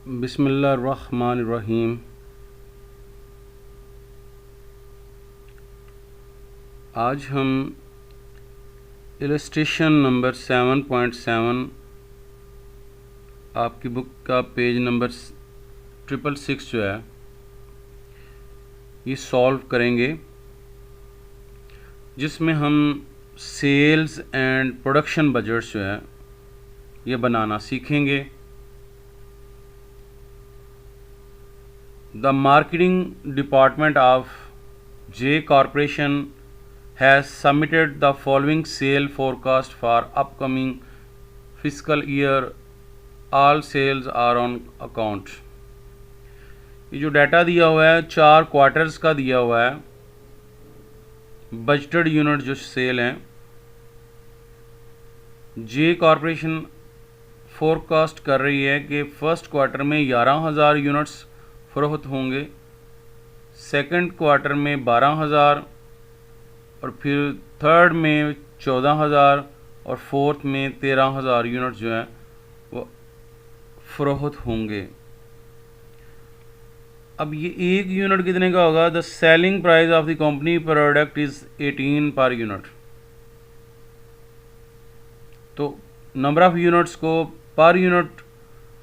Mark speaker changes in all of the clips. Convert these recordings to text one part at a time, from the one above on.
Speaker 1: बिस्मिल्लाहिर्रहमानिर्रहीम। आज हम इलस्ट्रेशन नंबर 7.7 आपकी बुक का पेज नंबर 666 जो है ये सॉल्व करेंगे, जिसमें हम सेल्स एंड प्रोडक्शन बजट्स जो है ये बनाना सीखेंगे। The marketing department of J Corporation has submitted the following sale forecast for upcoming fiscal year. All sales are on account. ये जो डाटा दिया हुआ है 4 क्वार्टर्स का दिया हुआ है। बजटेड यूनिट जो सेल हैं, जे कॉरपोरेशन फोरकास्ट कर रही है कि फर्स्ट क्वार्टर में 11,000 यूनिट्स फरोख्त होंगे, सेकंड क्वार्टर में 12,000 और फिर थर्ड में 14,000 और फोर्थ में 13,000 यूनिट जो है वो फरोख्त होंगे। अब ये एक यूनिट कितने का होगा? The selling price of the company product is 18 per unit. तो नंबर ऑफ यूनिट्स को पर यूनिट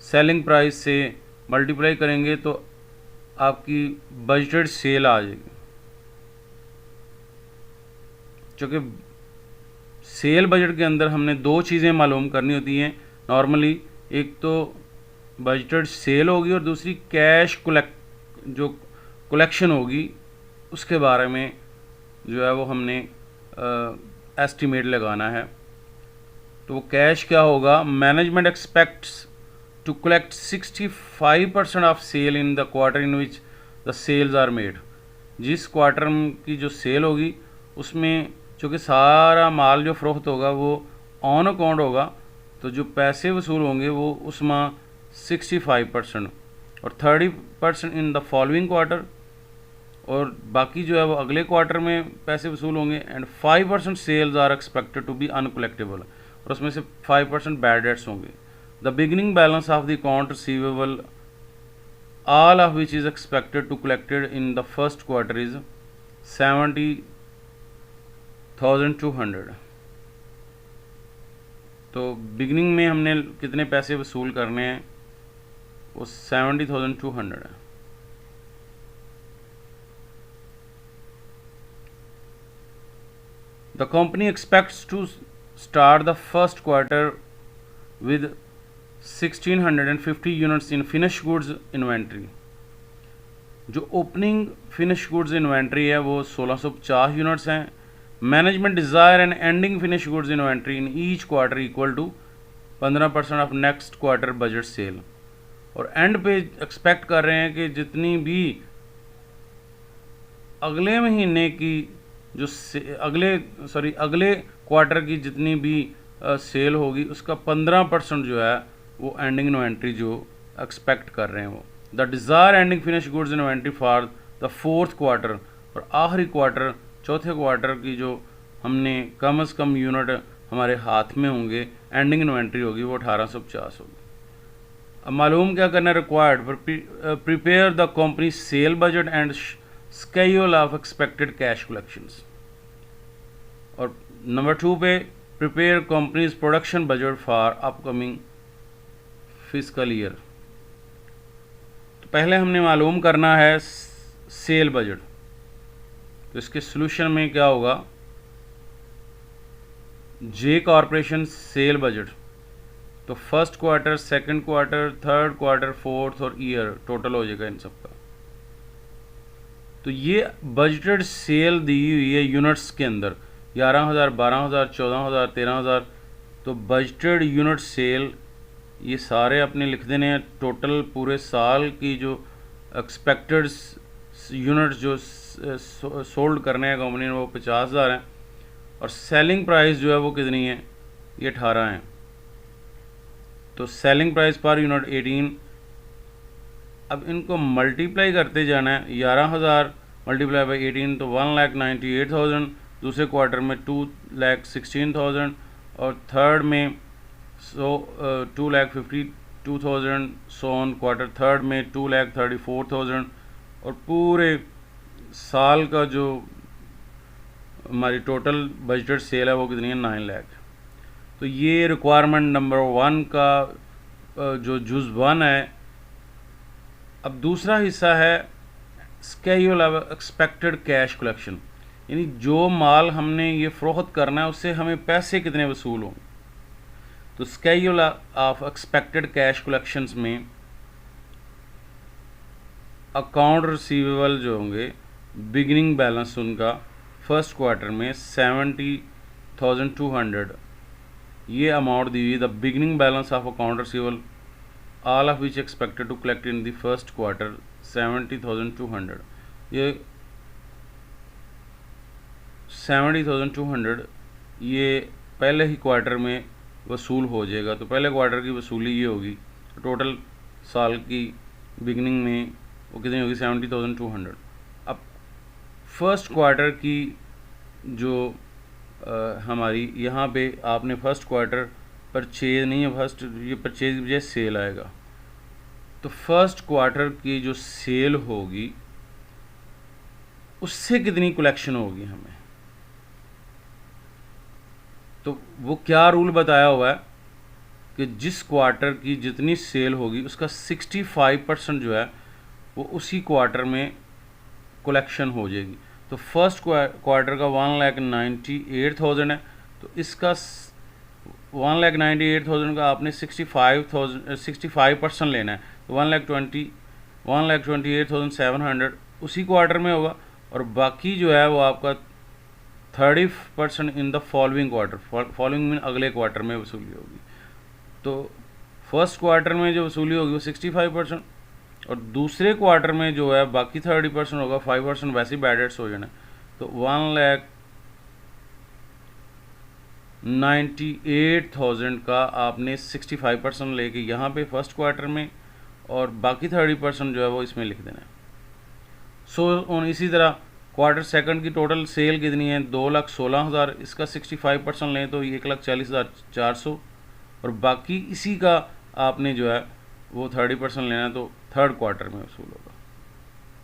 Speaker 1: सेलिंग प्राइस से मल्टीप्लाई करेंगे तो आपकी बजटेड सेल आ जाएगी। क्योंकि सेल बजट के अंदर हमने दो चीज़ें मालूम करनी होती हैं नॉर्मली, एक तो बजटेड सेल होगी और दूसरी कैश कलेक्शन होगी, उसके बारे में जो है वो हमने एस्टिमेट लगाना है। तो वो कैश क्या होगा? Management aspects to collect 65% of sale in the quarter in which the sales are made। जिस क्वार्टर की जो सेल होगी उसमें चूँकि सारा माल जो फ़रोख्त होगा वो ऑन अकाउंट होगा, तो जो पैसे वसूल होंगे वो उसमें 65% और 30% इन द फॉलोइंग क्वार्टर, और बाकी जो है वो अगले क्वार्टर में पैसे वसूल होंगे। And 5% sales are expected to be uncollectable, और उसमें से 5% बैड डेट्स होंगे। The beginning balance of the account receivable, all of which is expected to collected in the first quarter, is 70,200। तो बिगनिंग में हमने कितने पैसे वसूल करने हैं? वो 70,200 है। The company expects to start the first quarter with 1650 units in finish goods inventory. जो ओपनिंग फिनिश गुड्स इन्वेंट्री है वो 1650 यूनिट्स हैं। Management desire and ending finish goods inventory in each quarter equal to 15% of next quarter budget sale. और end पे expect कर रहे हैं कि जितनी भी अगले महीने की जो अगले क्वार्टर की जितनी भी सेल होगी उसका 15% जो है वो एंडिंग इन्वेंट्री जो एक्सपेक्ट कर रहे हैं वो। The desire ending finish goods inventory for the fourth quarter, और आखिरी क्वार्टर चौथे क्वार्टर की जो हमने कम से कम यूनिट हमारे हाथ में होंगे एंडिंग इन्वेंट्री होगी वो 1850 होगी। अब मालूम क्या करना required? Prepare the company cell budget and schedule of expected cash collections. और नंबर 2 पे prepare companies production budget for upcoming fiscal year. तो पहले हमने मालूम करना है सेल बजट। तो इसके सॉल्यूशन में क्या होगा? जे कॉरपोरेशन सेल बजट, तो first quarter, second quarter, third quarter, fourth और ईयर टोटल हो जाएगा इन सब का। तो ये बजटेड सेल दी हुई है यूनिट्स के अंदर 11,000, 12,000, 14,000, 13,000। तो बजटेड यूनिट सेल ये सारे अपने लिख देने हैं। टोटल पूरे साल की जो एक्सपेक्टेड यूनिट जो सोल्ड करने हैं कंपनी ने वो 50,000 हैं, और सेलिंग प्राइस जो है वो कितनी है? ये 18 है। तो सेलिंग प्राइस पर यूनिट 18। अब इनको मल्टीप्लाई करते जाना है। 11,000 मल्टीप्लाई बाई 18 तो 1,98,000, दूसरे क्वार्टर में 2,16,000 और थर्ड में 2,50,000 2,000, सोन क्वार्टर थर्ड में 2,34,000 और पूरे साल का जो हमारी टोटल बजटेड सेल है वो कितनी है 9 लाख। तो ये रिक्वायरमेंट नंबर 1 का जो जुज़ 1 है। अब दूसरा हिस्सा है schedule of expected cash collection, यानी जो माल हमने ये फ़रोख्त करना है उससे हमें पैसे कितने वसूल होंगे। तो schedule of expected cash collections में अकाउंट रिसीवेबल जो होंगे, बिगिनिंग बैलेंस उनका फर्स्ट क्वार्टर में 70,200 ये अमाउंट दी हुई। The beginning balance of account receivable all of which expected to collect in the first quarter 70,200। ये 70,200 ये पहले ही क्वार्टर में वसूल हो जाएगा। तो पहले क्वार्टर की वसूली ये होगी, टोटल साल की बिगिनिंग में वो कितनी होगी 70,200। अब फर्स्ट क्वार्टर की जो हमारी यहाँ पे आपने फर्स्ट क्वार्टर परचेज नहीं है, फर्स्ट ये परचेज की बजाय सेल आएगा। तो फर्स्ट क्वार्टर की जो सेल होगी उससे कितनी कलेक्शन होगी हमें, तो वो क्या रूल बताया हुआ है कि जिस क्वार्टर की जितनी सेल होगी उसका 65% जो है वो उसी क्वार्टर में कलेक्शन हो जाएगी। तो फर्स्ट क्वार्टर का 1,98,000 है, तो इसका 1,98,000 का आपने 65% लेना है। तो 1,28,700 उसी क्वार्टर में होगा और बाकी जो है वो आपका 30% in the following quarter, following में अगले क्वार्टर में वसूली होगी। तो फर्स्ट क्वार्टर में जो वसूली होगी वो 65% और दूसरे क्वार्टर में जो है बाकी 30% होगा, 5% वैसे ही बैड डेट्स हो जाना। तो 1,98,000 का आपने 65% लेके यहाँ पे फर्स्ट क्वार्टर में और बाकी 30% जो है वो इसमें लिख देना है। इसी तरह क्वार्टर सेकंड की टोटल सेल कितनी है 2,16,000, इसका 65% लें तो 1,40,400 और बाकी इसी का आपने जो है वो 30% लेना है, तो थर्ड क्वार्टर में वसूल होगा।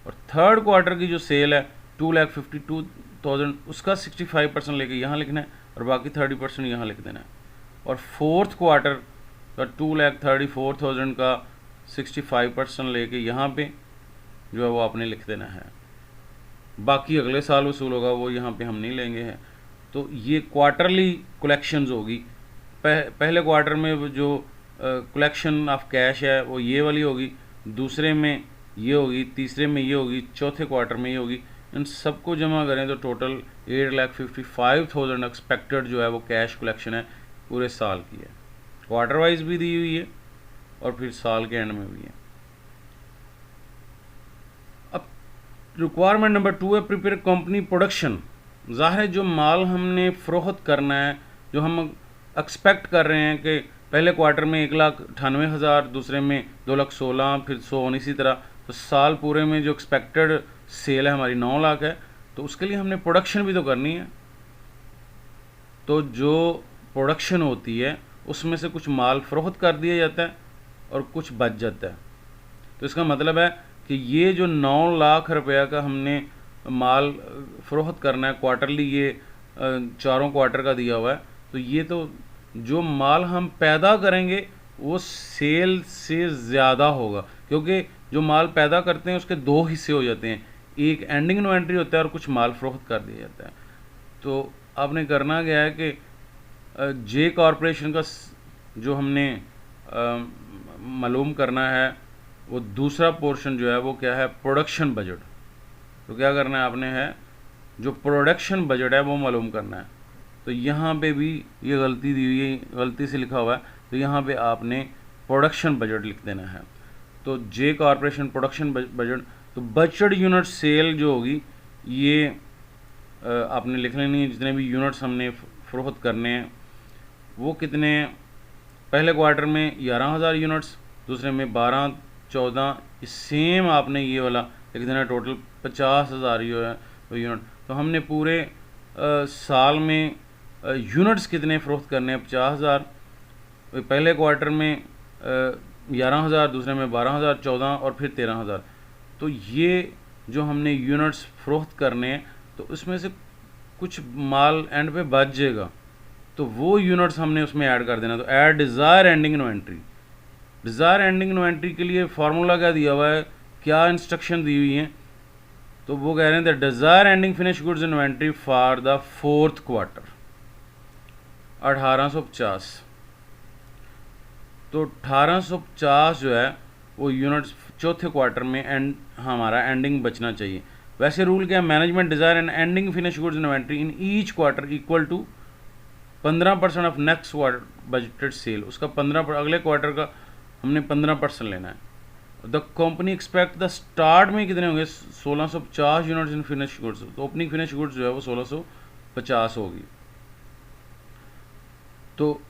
Speaker 1: और थर्ड क्वार्टर की जो सेल है 2,52,000 उसका 65% लेके यहाँ लिखना है और बाकी 30% यहाँ लिख देना है। और फोर्थ क्वार्टर का 2,34,000 का 65% लेके यहाँ पे जो है वो आपने लिख देना है, बाकी अगले साल वसूल होगा वो यहाँ पे हम नहीं लेंगे हैं। तो ये क्वार्टरली कलेक्शंस होगी। पहले क्वार्टर में जो कलेक्शन ऑफ कैश है वो ये वाली होगी, दूसरे में ये होगी, तीसरे में ये होगी, चौथे क्वार्टर में ये होगी। इन सबको जमा करें तो टोटल 8,55,000 एक्सपेक्टेड जो है वो कैश कलेक्शन है पूरे साल की है। क्वार्टर वाइज भी दी हुई है और फिर साल के एंड में भी है। अब रिक्वायरमेंट नंबर 2 है प्रिपेयर कंपनी प्रोडक्शन। ज़ाहिर है जो माल हमने फ़रोख्त करना है, जो हम एक्सपेक्ट कर रहे हैं कि पहले क्वार्टर में 1,98,000, दूसरे में 2,16,000, फिर 100 इसी तरह, तो साल पूरे में जो एक्सपेक्टेड सेल है हमारी 9 लाख है। तो उसके लिए हमने प्रोडक्शन भी तो करनी है। तो जो प्रोडक्शन होती है उसमें से कुछ माल फ़रोख्त कर दिया जाता है और कुछ बच जाता है। तो इसका मतलब है कि ये जो 9 लाख रुपया का हमने माल फ़रोख्त करना है क्वार्टरली, ये चारों क्वार्टर का दिया हुआ है। तो ये तो जो माल हम पैदा करेंगे वो सेल से ज़्यादा होगा, क्योंकि जो माल पैदा करते हैं उसके 2 हिस्से हो जाते हैं, एक एंडिंग इन्वेंट्री होता है और कुछ माल फ़रोख्त कर दिया जाता है। तो आपने करना क्या है कि जे कॉरपोरेशन का जो हमने मालूम करना है वो दूसरा पोर्शन जो है वो क्या है, प्रोडक्शन बजट। तो क्या करना है आपने है जो प्रोडक्शन बजट है वो मालूम करना है। तो यहाँ पे भी ये गलती दी हुई है, गलती से लिखा हुआ है, तो यहाँ पे आपने प्रोडक्शन बजट लिख देना है। तो जे कॉरपोरेशन प्रोडक्शन बजट, तो बजट यूनिट सेल जो होगी ये आपने लिख लेनी है। जितने भी यूनिट्स हमने फ़रोख्त करने हैं वो कितने, पहले क्वार्टर में 11,000 यूनिट्स, दूसरे में 12, 14, सेम आपने ये वाला लिख देना, टोटल 50,000 यूनिट। तो हमने पूरे साल में यूनिट्स कितने फ़रोख्त करने हैं 50,000। पहले क्वार्टर में 11,000, दूसरे में 12,000, 14 और फिर 13,000। तो ये जो हमने यूनिट्स फ़रोख्त करने हैं तो उसमें से कुछ माल एंड पे बच जाएगा, तो वो यूनिट्स हमने उसमें ऐड कर देना। तो add desire ending inventory. Desire ending inventory के लिए फार्मूला क्या दिया हुआ है, क्या इंस्ट्रक्शन दी हुई हैं, तो वो कह रहे हैं the desire ending finish goods inventory for the 4th quarter 1850। तो 1850 जो है वो यूनिट्स चौथे क्वार्टर में हमारा एंडिंग बचना चाहिए। वैसे रूल क्या है, management desire and ending finish goods inventory in each quarter equal to 15% of next quarter budgeted sale. उसका 15 अगले क्वार्टर का हमने 15% लेना है। The company expect the start में कितने होंगे, 1650 यूनिट्स इन फिनिश गुड्स। तो ओपनिंग फिनिश गुड्स जो है वो 1650 होगी। तो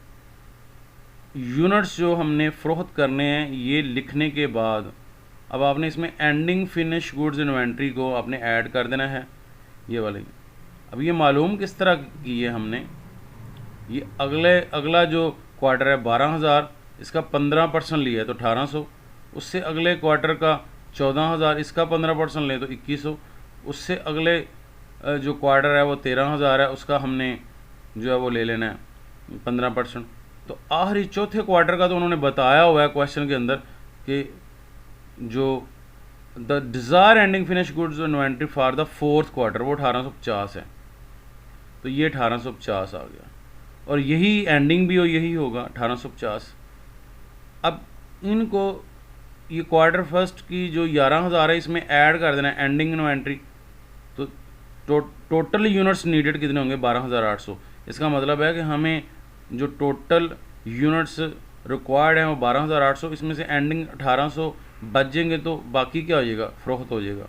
Speaker 1: यूनिट्स जो हमने फ़रोख्त करने हैं ये लिखने के बाद अब आपने इसमें एंडिंग फिनिश गुड्स इन्वेंट्री को आपने ऐड कर देना है, ये वाली। अब ये मालूम किस तरह की है हमने, ये अगला जो क्वार्टर है 12,000, इसका 15% लिया है तो 1800। उससे अगले क्वार्टर का 14,000, इसका 15% ले तो 2100। उससे अगले जो क्वार्टर है वो 13,000 है, उसका हमने जो है वो ले लेना है 15%। तो आखिरी चौथे क्वार्टर का तो उन्होंने बताया हुआ है क्वेश्चन के अंदर कि जो the desire ending finish goods inventory for the 4th quarter वो 1850 है। तो ये 1850 आ गया और यही एंडिंग भी हो, यही होगा 1850। अब इनको ये क्वार्टर फर्स्ट की जो 11,000 है इसमें ऐड कर देना एंडिंग इन्वेंट्री। तो टोटल यूनिट्स नीडेड कितने होंगे, 12,800। इसका मतलब है कि हमें जो टोटल यूनिट्स रिक्वायर्ड हैं वो 12,800, इसमें से एंडिंग 1800 बच जाएंगे तो बाकी क्या हो जाएगा, फ़रोख्त हो जाएगा।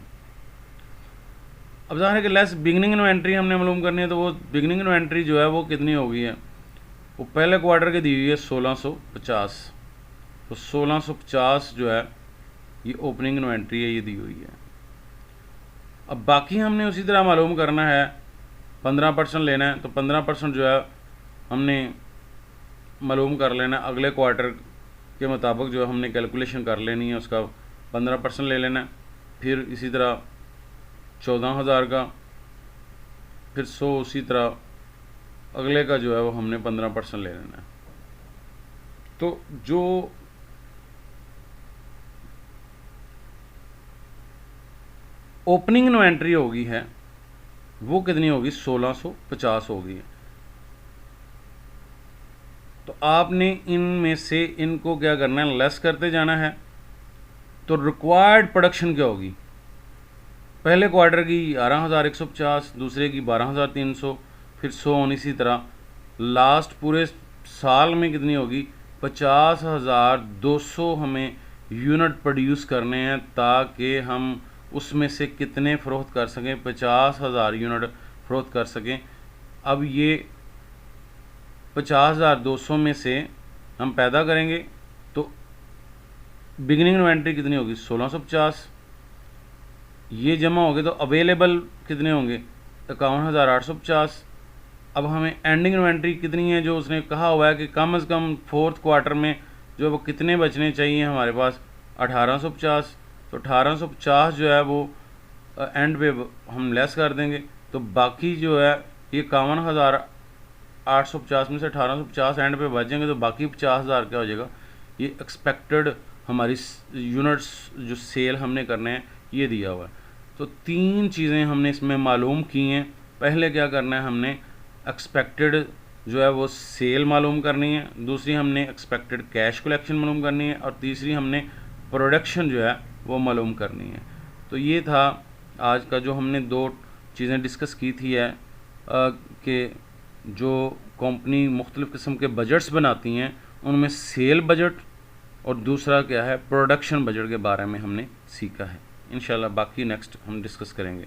Speaker 1: अब ज़ाहिर है कि लेस बिगनिंग इन्वेंट्री हमने मालूम करनी है, तो वो बिगनिंग इन्वेंट्री जो है वो कितनी हो गई है, वो पहले क्वार्टर की दी हुई है 1650। तो 1650 जो है ये ओपनिंग इन्वेंट्री है, ये दी हुई है। अब बाकी हमने उसी तरह मालूम करना है, 15% लेना है तो 15% जो है हमने मालूम कर लेना है, अगले क्वार्टर के मुताबिक जो हमने कैलकुलेशन कर लेनी है, उसका 15% ले लेना है। फिर इसी तरह 14,000 का, फिर 100 उसी तरह अगले का जो है वो हमने 15% ले लेना है। तो जो ओपनिंग इन्वेंट्री होगी है वो कितनी होगी, 1650 होगी। तो आपने इनमें से इनको क्या करना है, लेस करते जाना है। तो रिक्वायर्ड प्रोडक्शन क्या होगी, पहले क्वार्टर की 11,150, दूसरे की 12,300, फिर 100 इसी तरह। लास्ट पूरे साल में कितनी होगी, 50,200 हमें यूनिट प्रोड्यूस करने हैं ताकि हम उसमें से कितने फ़रोख्त कर सकें, 50,000 यूनिट फ़रोख्त कर सकें। अब ये 50,200 में से हम पैदा करेंगे तो बिगिनिंग इन्वेंट्री कितनी होगी, 1650। ये जमा हो गए तो अवेलेबल कितने होंगे, 51,850। अब हमें एंडिंग इन्वेंट्री कितनी है, जो उसने कहा हुआ है कि कम से कम 4th क्वार्टर में जो वो कितने बचने चाहिए हमारे पास, 1850। तो 1850 जो है वो एंड पे हम लेस कर देंगे, तो बाकी जो है ये 51,850 में से 1850 एंड पे बचेंगे, तो बाकी 50,000 क्या हो जाएगा, ये एक्सपेक्टेड हमारी यूनिट्स जो सेल हमने करने हैं ये दिया हुआ है। तो 3 चीज़ें हमने इसमें मालूम की हैं। पहले क्या करना है, हमने एक्सपेक्टेड जो है वो सेल मालूम करनी है, दूसरी हमने एक्सपेक्टेड कैश कलेक्शन मालूम करनी है, और तीसरी हमने प्रोडक्शन जो है वो मालूम करनी है। तो ये था आज का जो हमने 2 चीज़ें डिस्कस की थी है कि जो कंपनी मुख्तलिफ़ किस्म के बजट्स बनाती हैं उनमें सेल बजट और दूसरा क्या है, प्रोडक्शन बजट के बारे में हमने सीखा है। इंशाल्लाह बाकी नेक्स्ट हम डिस्कस करेंगे।